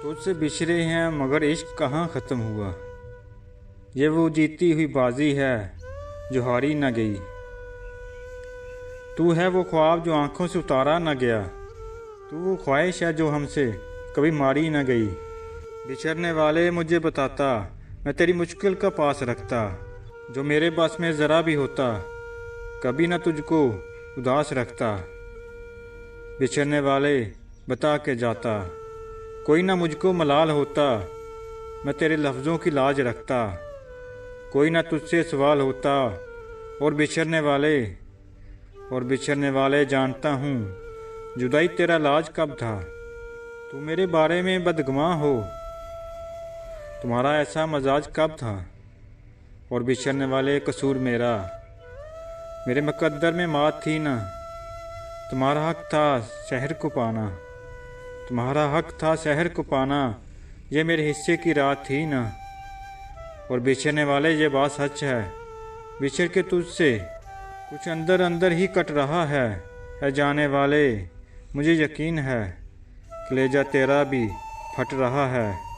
तुझसे बिछड़े हैं मगर इश्क कहाँ ख़त्म हुआ। ये वो जीती हुई बाजी है जो हारी न गई। तू है वो ख्वाब जो आंखों से उतारा न गया। तू वो ख्वाहिश है जो हमसे कभी मारी न गई। बिछड़ने वाले मुझे बताता, मैं तेरी मुश्किल का पास रखता। जो मेरे बस में ज़रा भी होता, कभी न तुझको उदास रखता। बिछड़ने वाले बता के जाता, कोई ना मुझको मलाल होता। मैं तेरे लफ्ज़ों की लाज रखता, कोई ना तुझसे सवाल होता। और बिछड़ने वाले जानता हूँ, जुदाई तेरा लाज कब था। तू मेरे बारे में बदगुमान हो, तुम्हारा ऐसा मजाज कब था। और बिछड़ने वाले कसूर मेरा, मेरे मुकद्दर में मात थी ना। तुम्हारा हक था शहर को पाना, तुम्हारा हक था शहर को पाना। ये मेरे हिस्से की रात थी ना। और बिछड़ने वाले ये बात सच है, बिछड़ के तुझसे कुछ अंदर अंदर ही कट रहा है जाने वाले। मुझे यकीन है कलेजा तेरा भी फट रहा है।